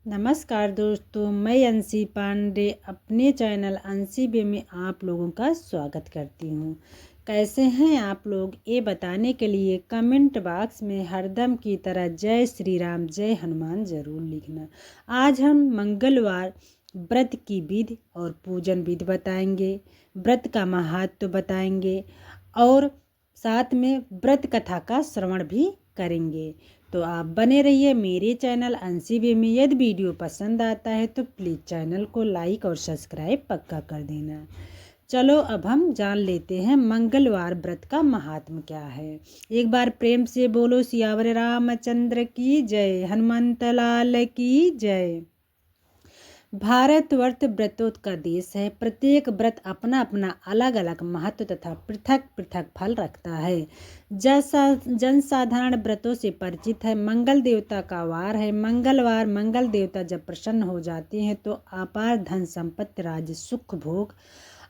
नमस्कार दोस्तों, मैं अंशी पांडे अपने चैनल अंशी बे में आप लोगों का स्वागत करती हूँ। कैसे हैं आप लोग, ये बताने के लिए कमेंट बॉक्स में हरदम की तरह जय श्री राम जय हनुमान ज़रूर लिखना। आज हम मंगलवार व्रत की विधि और पूजन विधि बताएंगे, व्रत का महत्व बताएंगे और साथ में व्रत कथा का श्रवण भी करेंगे। तो आप बने रहिए मेरे चैनल अंशी बे में। यदि वीडियो पसंद आता है तो प्लीज़ चैनल को लाइक और सब्सक्राइब पक्का कर देना। चलो अब हम जान लेते हैं मंगलवार व्रत का महात्म क्या है। एक बार प्रेम से बोलो सियावर रामचंद्र की जय, हनुमंत लाल की जय। भारत व्रतों का देश है। प्रत्येक व्रत अपना अपना अलग अलग महत्व तथा पृथक पृथक फल रखता है। जैसा जनसाधारण व्रतों से परिचित है। मंगल देवता का वार है। मंगलवार मंगल देवता जब प्रसन्न हो जाते हैं तो अपार धन संपत्ति, राज्य, सुख, भोग,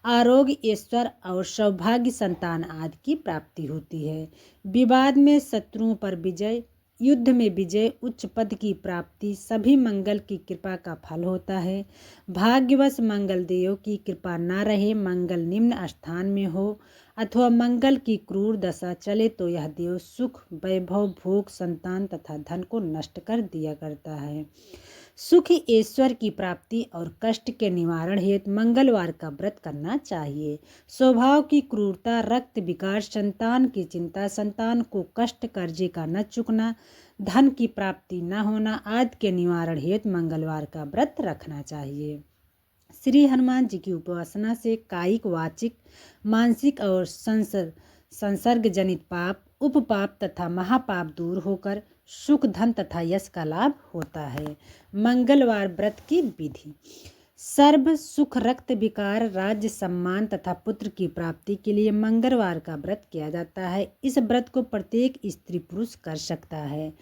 आरोग्य, ऐश्वर्य और सौभाग्य, संतान आदि की प्राप्ति होती है। विवाद में शत्रुओं पर विजय, युद्ध में विजय, उच्च पद की प्राप्ति सभी मंगल की कृपा का फल होता है। भाग्यवश मंगल देव की कृपा न रहे, मंगल निम्न स्थान में हो अथवा मंगल की क्रूर दशा चले तो यह देव सुख, वैभव, भोग, संतान तथा धन को नष्ट कर दिया करता है। सुख, ऐश्वर्य की प्राप्ति और कष्ट के निवारण हेतु मंगलवार का व्रत करना चाहिए। स्वभाव की क्रूरता, रक्त विकार, संतान की चिंता, संतान को कष्ट, कर्जे का न चुकना, धन की प्राप्ति न होना आदि के निवारण हेतु मंगलवार का व्रत रखना चाहिए। श्री हनुमान जी की उपासना से कायिक, वाचिक, मानसिक और संसर्ग जनित पाप, उपपाप तथा महापाप दूर होकर सुख, धन तथा यश का लाभ होता है। मंगलवार व्रत की विधि। सर्व सुख, रक्त विकार, राज्य, सम्मान तथा पुत्र की प्राप्ति के लिए मंगलवार का व्रत किया जाता है। इस व्रत को प्रत्येक स्त्री पुरुष कर सकता है।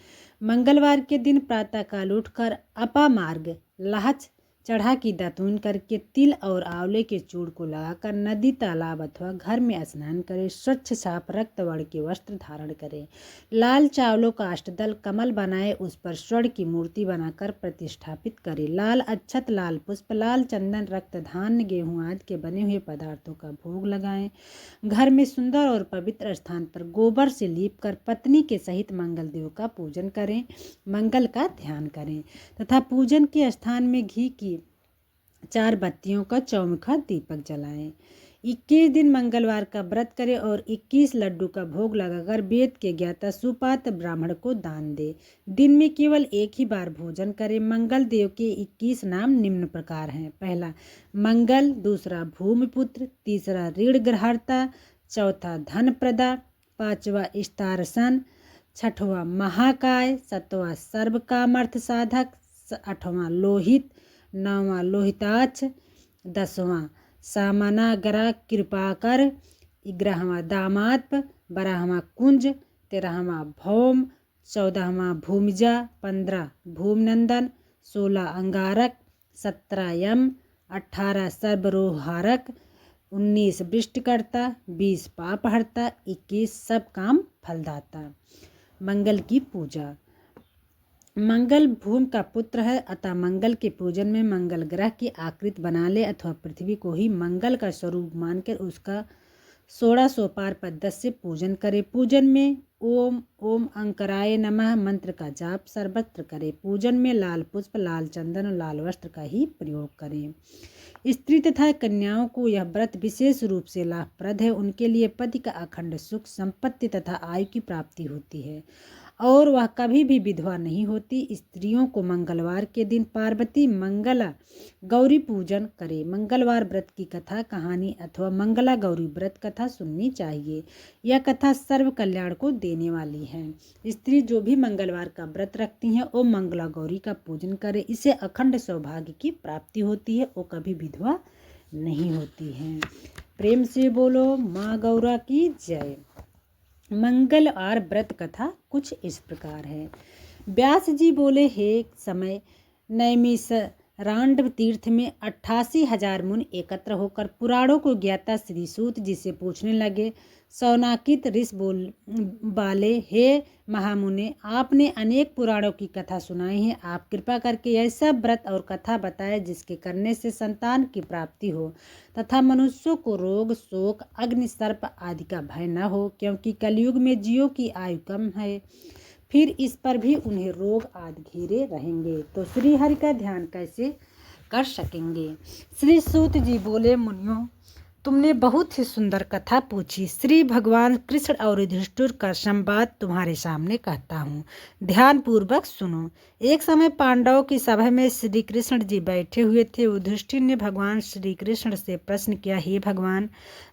मंगलवार के दिन प्रातःकाल उठकर अपामार्ग लाहच चढ़ा की दातून करके तिल और आंवले के चूर्ण को लगाकर नदी, तालाब अथवा घर में स्नान करें। स्वच्छ साफ रक्त वर्ण के वस्त्र धारण करें। लाल चावलों का अष्टदल कमल बनाए, उस पर स्वर्ण की मूर्ति बनाकर प्रतिष्ठापित करें। लाल अक्षत, लाल पुष्प, लाल चंदन, रक्त, धान्य, गेहूं आदि के बने हुए पदार्थों का भोग लगाएं। घर में सुंदर और पवित्र स्थान पर गोबर से लीप कर पत्नी के सहित मंगल देव का पूजन करें। मंगल का ध्यान करें तथा पूजन के स्थान में घी की 4 बत्तियों का चौमुखा दीपक जलाएं। 21 दिन मंगलवार का व्रत करें और 21 लड्डू का भोग लगाकर वेद के ज्ञाता सुपात्र ब्राह्मण को दान दे। दिन में केवल एक ही बार भोजन करें। मंगल देव के 21 नाम निम्न प्रकार हैं। पहला मंगल, दूसरा भूमिपुत्र, तीसरा ऋणग्रहर्ता, चौथा धनप्रदा, पांचवा स्तारसन, छठवां महाकाय, सातवां सर्वकामर्थ साधक, आठवां लोहित, नौवां लोहिताक्ष, 10वां सामनाग्रह कृपाकर, 11वां दामात्म, 12वां कुंज, 13वां भौम, 14वां भूमिजा, 15 भूमनंदन, 16 अंगारक, 17 यम, 18 सर्वरोहारक, 19 वृष्टिकर्ता, 20 पापहर्ता, 21 सब काम फलदाता। मंगल की पूजा। मंगल भूमि का पुत्र है, अतः मंगल के पूजन में मंगल ग्रह की आकृति बना ले अथवा पृथ्वी को ही मंगल का स्वरूप मानकर उसका 16 सोपार पद्धति से पूजन करे। पूजन में ओम ओम अंकराय नमः मंत्र का जाप सर्वत्र करे। पूजन में लाल पुष्प, लाल चंदन और लाल वस्त्र का ही प्रयोग करें। स्त्री तथा कन्याओं को यह व्रत विशेष रूप से लाभप्रद है। उनके लिए पति का अखंड सुख, संपत्ति तथा आयु की प्राप्ति होती है और वह कभी भी विधवा नहीं होती। स्त्रियों को मंगलवार के दिन पार्वती मंगला गौरी पूजन करें। मंगलवार व्रत की कथा, कहानी अथवा मंगला गौरी व्रत कथा सुननी चाहिए। यह कथा सर्व कल्याण को देने वाली है। स्त्री जो भी मंगलवार का व्रत रखती हैं वो मंगला गौरी का पूजन करें। इससे अखंड सौभाग्य की प्राप्ति होती है, वो कभी विधवा नहीं होती हैं। प्रेम से बोलो माँ गौरा की जय। मंगलवार व्रत कथा कुछ इस प्रकार है। व्यास जी बोले, हे समय रांडव तीर्थ में 88,000 मुनि एकत्र होकर पुराणों को ज्ञाता श्री सूत जी से पूछने लगे। सौनाकित ऋषि बोले, हे महामुने, आपने अनेक पुराणों की कथा सुनाई है। आप कृपा करके ऐसा व्रत और कथा बताए जिसके करने से संतान की प्राप्ति हो तथा मनुष्यों को रोग, शोक, अग्नि, सर्प आदि का भय न हो, क्योंकि कलयुग में जीवों की आयु कम है, फिर इस पर भी उन्हें रोग आदि घेरे रहेंगे, तो श्री हरि का ध्यान कैसे कर सकेंगे। श्री सूत जी बोले, मुनियों, तुमने बहुत ही सुंदर कथा पूछी। श्री भगवान कृष्ण और युधिष्ठिर का संवाद तुम्हारे सामने कहता हूँ, ध्यान पूर्वक सुनो। एक समय पांडवों की सभा में श्री कृष्ण जी बैठे हुए थे। युधिष्ठिर ने भगवान श्री कृष्ण से प्रश्न किया, हे भगवान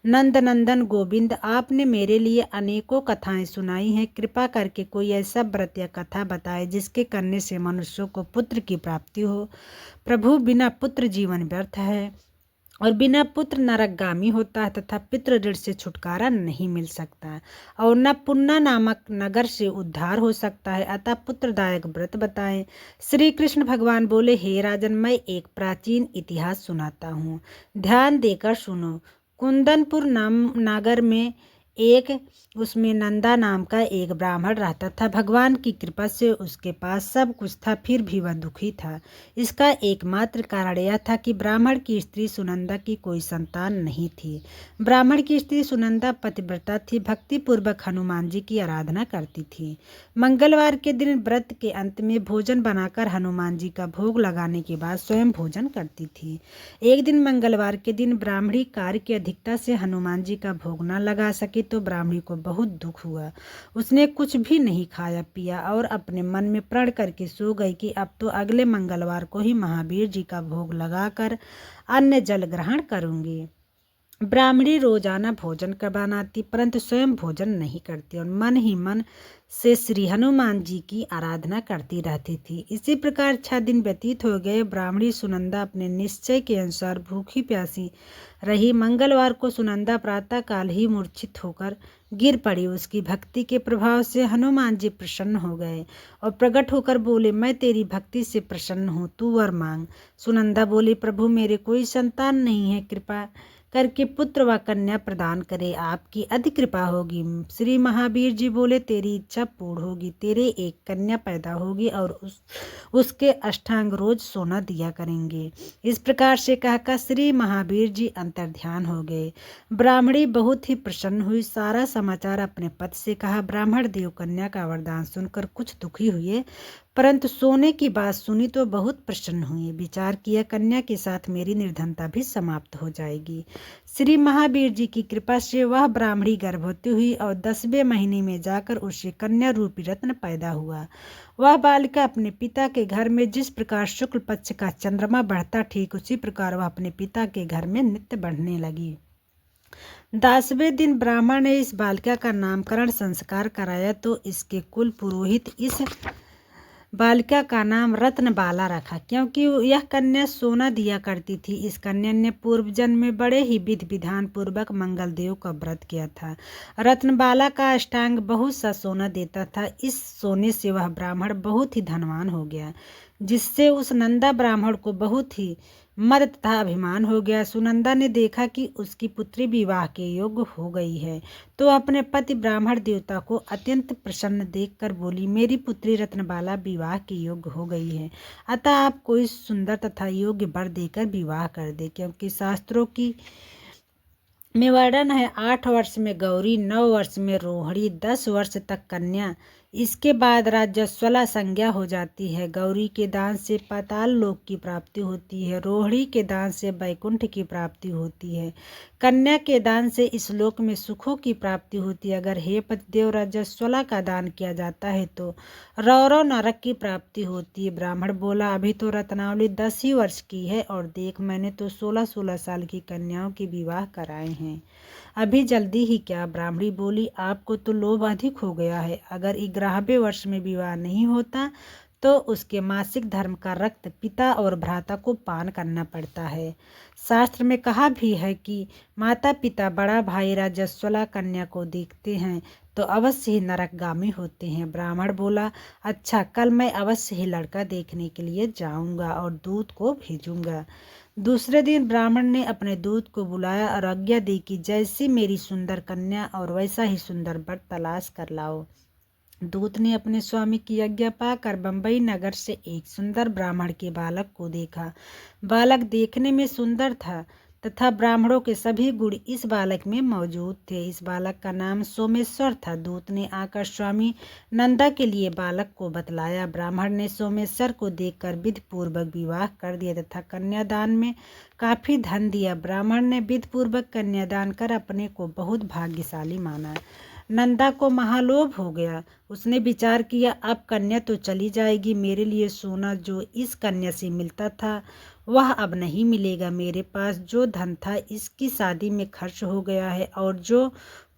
नंद नंदन गोविंद, आपने मेरे लिए अनेकों कथाएं सुनाई हैं, कृपा करके कोई ऐसा व्रत या कथा बताए जिसके करने से मनुष्यों को पुत्र की प्राप्ति हो। प्रभु, बिना पुत्र जीवन व्यर्थ है और बिना पुत्र नरकगामी होता है तथा पितृ ऋण से छुटकारा नहीं मिल सकता और न पुन्ना नामक नगर से उद्धार हो सकता है, अतः पुत्रदायक व्रत बताएं। श्री कृष्ण भगवान बोले, हे राजन, मैं एक प्राचीन इतिहास सुनाता हूँ, ध्यान देकर सुनो। कुंदनपुर नाम नगर में उसमें नंदा नाम का एक ब्राह्मण रहता था। भगवान की कृपा से उसके पास सब कुछ था, फिर भी वह दुखी था। इसका एकमात्र कारण यह था कि ब्राह्मण की स्त्री सुनंदा की कोई संतान नहीं थी। ब्राह्मण की स्त्री सुनंदा पतिव्रता थी, भक्ति पूर्वक हनुमान जी की आराधना करती थी। मंगलवार के दिन व्रत के अंत में भोजन बनाकर हनुमान जी का भोग लगाने के बाद स्वयं भोजन करती थी। एक दिन मंगलवार के दिन ब्राह्मणी कार्य की अधिकता से हनुमान जी का भोग न लगा सकी तो ब्राह्मणी को बहुत दुख हुआ। उसने कुछ भी नहीं खाया पिया और अपने मन में प्रण करके सो गई कि अब तो अगले मंगलवार को ही महावीर जी का भोग लगाकर अन्न जल ग्रहण करूंगी। ब्राह्मणी रोजाना भोजन कर बनाती परंतु स्वयं भोजन नहीं करती और मन ही मन से श्री हनुमान जी की आराधना करती रहती थी। इसी प्रकार 6 दिन व्यतीत हो गए। ब्राह्मणी सुनंदा अपने निश्चय के अनुसार भूखी प्यासी रही। मंगलवार को सुनंदा प्रातःकाल ही मूर्छित होकर गिर पड़ी। उसकी भक्ति के प्रभाव से हनुमान जी प्रसन्न हो गए और प्रकट होकर बोले, मैं तेरी भक्ति से प्रसन्न हूँ, तू वर मांग। सुनंदा बोली, प्रभु, मेरे कोई संतान नहीं है, कृपा करके पुत्र व कन्या प्रदान करे, आपकी अति कृपा होगी। श्री महावीर जी बोले, तेरी इच्छा पूर्ण होगी, तेरे एक कन्या पैदा होगी और उसके अष्टांग रोज सोना दिया करेंगे। इस प्रकार से कहकर श्री महावीर जी अंतर्ध्यान हो गए। ब्राह्मणी बहुत ही प्रसन्न हुई, सारा समाचार अपने पति से कहा। ब्राह्मण देव कन्या का वरदान सुनकर कुछ दुखी हुए परंतु सोने की बात सुनी तो बहुत प्रसन्न हुए। विचार किया, कन्या के साथ मेरी निर्धनता भी समाप्त हो जाएगी। श्री महावीर जी की कृपा से वह ब्राह्मणी गर्भवती हुई और 10वें महीने में जाकर उसे कन्या रूपी रत्न पैदा हुआ। वह बालिका अपने पिता के घर में जिस प्रकार शुक्ल पक्ष का चंद्रमा बढ़ता, ठीक उसी प्रकार वह अपने पिता के घर में नित्य बढ़ने लगी। 10वें दिन ब्राह्मण ने इस बालिका का नामकरण संस्कार कराया तो इसके कुल पुरोहित इस बालिका का नाम रत्नबाला रखा, क्योंकि यह कन्या सोना दिया करती थी। इस कन्या ने पूर्व जन्म में बड़े ही विधि विधान पूर्वक मंगल देव का व्रत किया था। रत्नबाला का अष्टांग बहुत सा सोना देता था। इस सोने से वह ब्राह्मण बहुत ही धनवान हो गया, जिससे उस नंदा ब्राह्मण को बहुत ही मद तथा अभिमान हो गया। सुनंदा ने देखा कि उसकी पुत्री विवाह के योग्य हो गई है तो अपने पति ब्राह्मण देवता को अत्यंत प्रसन्न देखकर बोली, मेरी पुत्री रत्नबाला विवाह के योग्य हो गई है, अतः आप कोई सुंदर तथा योग्य वर देकर विवाह कर दे, क्योंकि शास्त्रों की में वर्णन है 8 वर्ष में गौरी, 9 वर्ष में रोहिणी, 10 वर्ष तक कन्या, इसके बाद राज्यस्वला संज्ञा हो जाती है। गौरी के दान से पाताल लोक की प्राप्ति होती है, रोहिणी के दान से वैकुंठ की प्राप्ति होती है, कन्या के दान से इस लोक में सुखों की प्राप्ति होती है। अगर हे पतिदेव राज्यस्वला का दान किया जाता है तो रौरव नरक की प्राप्ति होती है। ब्राह्मण बोला, अभी तो रत्नावली 10 ही वर्ष की है और देख मैंने तो 16-16 साल की कन्याओं के विवाह कराए हैं, अभी जल्दी ही क्या। ब्राह्मणी बोली, आपको तो लोभ अधिक हो गया है, अगर 11वें वर्ष में विवाह नहीं होता तो उसके मासिक धर्म का रक्त पिता और भ्राता को पान करना पड़ता है। शास्त्र में कहा भी है कि माता पिता बड़ा भाई रजस्वला कन्या को देखते हैं तो अवश्य ही नरकगामी होते हैं। ब्राह्मण बोला, अच्छा, कल मैं अवश्य ही लड़का देखने के लिए जाऊंगा और दूत को भेजूंगा। दूसरे दिन ब्राह्मण ने अपने दूत को बुलाया और आज्ञा दी कि जैसी मेरी सुंदर कन्या और वैसा ही सुंदर वर तलाश कर लाओ। दूत ने अपने स्वामी की आज्ञा पाकर बंबई नगर से एक सुंदर ब्राह्मण के बालक को देखा। बालक देखने में सुंदर था तथा ब्राह्मणों के सभी गुण इस बालक में मौजूद थे। इस बालक का नाम सोमेश्वर था। दूत ने आकर स्वामी नंदा के लिए बालक को बतलाया। ब्राह्मण ने सोमेश्वर को देखकर विधि पूर्वक विवाह कर दिया तथा कन्यादान में काफी धन दिया। ब्राह्मण ने विधि पूर्वक कन्यादान कर अपने को बहुत भाग्यशाली माना। नंदा को महालोभ हो गया। उसने विचार किया, अब कन्या तो चली जाएगी, मेरे लिए सोना जो इस कन्या से मिलता था वह अब नहीं मिलेगा। मेरे पास जो धन था इसकी शादी में खर्च हो गया है और जो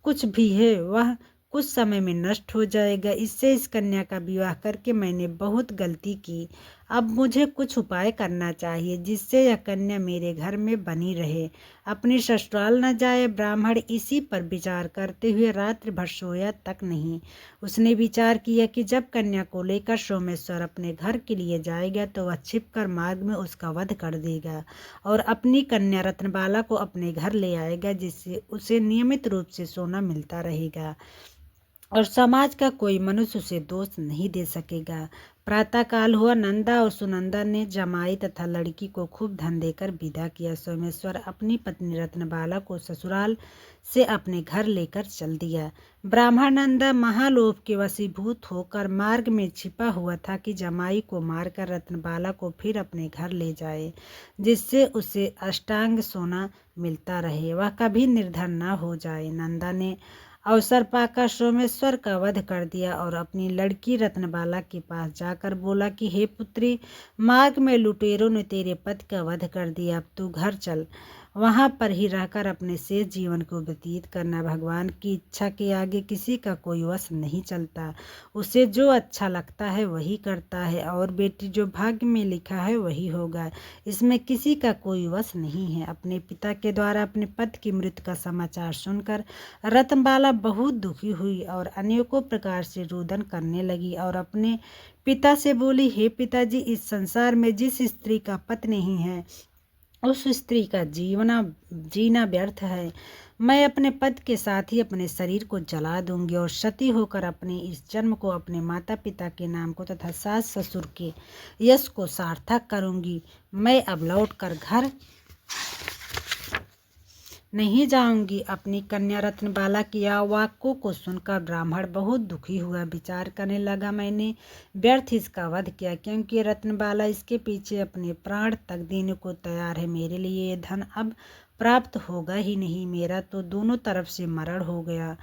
कुछ भी है वह कुछ समय में नष्ट हो जाएगा। इससे इस कन्या का विवाह करके मैंने बहुत गलती की। अब मुझे कुछ उपाय करना चाहिए जिससे यह कन्या मेरे घर में बनी रहे, अपनी ससुराल न जाए। ब्राह्मण इसी पर विचार करते हुए रात्रि भर सोया तक नहीं। उसने विचार किया कि जब कन्या को लेकर सोमेश्वर अपने घर के लिए जाएगा तो वह छिपकर मार्ग में उसका वध कर देगा और अपनी कन्या रत्नबाला को अपने घर ले आएगा, जिससे उसे नियमित रूप से सोना मिलता रहेगा और समाज का कोई मनुष्य उसे दोष नहीं दे सकेगा। प्रातःकाल हुआ। नंदा और सुनंदा ने जमाई तथा लड़की को खूब धन देकर विदा किया। सोमेश्वर अपनी पत्नी रत्नबाला को ससुराल से अपने घर लेकर चल दिया। ब्राह्मण नंदा महालोभ के वशीभूत होकर मार्ग में छिपा हुआ था कि जमाई को मारकर रत्नबाला को फिर अपने घर ले जाए, जिससे उसे अष्टांग सोना मिलता रहे, वह कभी निर्धन न हो जाए। नंदा ने अवसर पाकर सोमेश्वर का वध कर दिया और अपनी लड़की रत्नबाला के पास जाकर बोला कि हे पुत्री, मार्ग में लुटेरों ने तेरे पति का वध कर दिया, अब तू घर चल, वहां पर ही रहकर अपने शेष जीवन को व्यतीत करना। भगवान की इच्छा के आगे किसी का कोई वश नहीं चलता, उसे जो अच्छा लगता है वही करता है और बेटी जो भाग्य में लिखा है वही होगा, इसमें किसी का कोई वश नहीं है। अपने पिता के द्वारा अपने पति की मृत्यु का समाचार सुनकर रत्नबाला बहुत दुखी हुई और अनेकों प्रकार से रुदन करने लगी और अपने पिता से बोली, हे पिताजी, इस संसार में जिस स्त्री का पति नहीं है उस स्त्री का जीना व्यर्थ है। मैं अपने पति के साथ ही अपने शरीर को जला दूंगी और सती होकर अपने इस जन्म को अपने माता पिता के नाम को तथा सास ससुर के यश को सार्थक करूंगी। मैं अब लौट कर घर नहीं जाऊंगी। अपनी कन्या रत्नबाला की वाक्यों को सुनकर ब्राह्मण बहुत दुखी हुआ। विचार करने लगा, मैंने व्यर्थ इसका वध किया, क्योंकि रत्नबाला इसके पीछे अपने प्राण तक देने को तैयार है। मेरे लिए ये धन अब प्राप्त होगा ही नहीं, मेरा तो दोनों तरफ से मरण हो गया।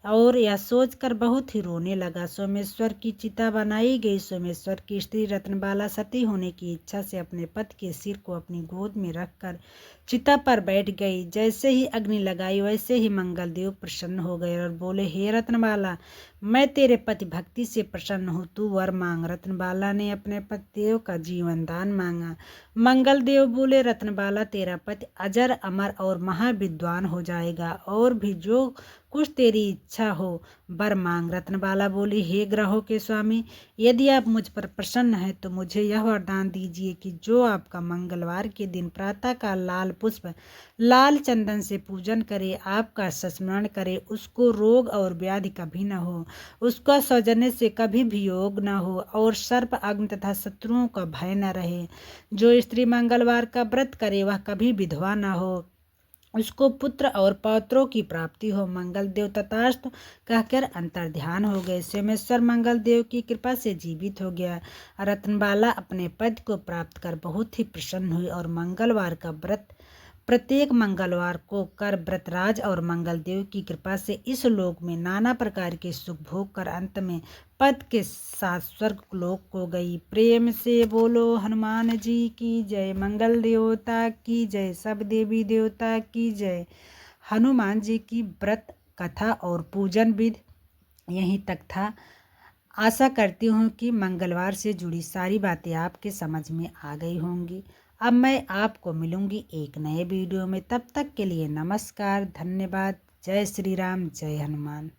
और यह सोचकर बहुत ही रोने लगा। सोमेश्वर की चिता बनाई गई। सोमेश्वर की स्त्री रत्नबाला सती होने की इच्छा से अपने पति के सिर को अपनी गोद में रखकर चिता पर बैठ गई। जैसे ही अग्नि लगाई वैसे ही मंगलदेव प्रसन्न हो गए और बोले, हे रत्नबाला, मैं तेरे पति भक्ति से प्रसन्न हूँ, तू वर मांग। रत्नबाला ने अपने पतिदेव का जीवन दान मांगा। मंगलदेव बोले, रत्नबाला, तेरा पति अजर अमर और महाविद्वान हो जाएगा और भी जो कुछ तेरी इच्छा हो वर मांग। रत्नबाला बोली, हे ग्रहों के स्वामी, यदि आप मुझ पर प्रसन्न हैं तो मुझे यह वरदान दीजिए कि जो आपका मंगलवार के दिन प्रातःकाल लाल पुष्प लाल चंदन से पूजन करे, आपका स्मरण करे, उसको रोग और व्याधि कभी न हो, उसका सौजन्य से कभी भी योग न हो और सर्प अग्नि तथा शत्रुओं का भय न रहे। जो स्त्री मंगलवार का व्रत करे वह कभी विधवा न हो, उसको पुत्र और पौत्रों की प्राप्ति हो। मंगलदेव तथास्तु कहकर अंतर्ध्यान हो गए। सोमेश्वर मंगलदेव की कृपा से जीवित हो गया। रत्नबाला अपने पद को प्राप्त कर बहुत ही प्रसन्न हुई और मंगलवार का व्रत प्रत्येक मंगलवार को कर व्रतराज और मंगलदेव की कृपा से इस लोक में नाना प्रकार के सुख भोग कर अंत में पद के साथ स्वर्ग लोक को गई। प्रेम से बोलो हनुमान जी की जय, मंगल देवता की जय, सब देवी देवता की जय। हनुमान जी की व्रत कथा और पूजन विधि यहीं तक था। आशा करती हूँ कि मंगलवार से जुड़ी सारी बातें आपके समझ में आ गई होंगी। अब मैं आपको मिलूँगी एक नए वीडियो में। तब तक के लिए नमस्कार, धन्यवाद। जय श्री राम, जय हनुमान।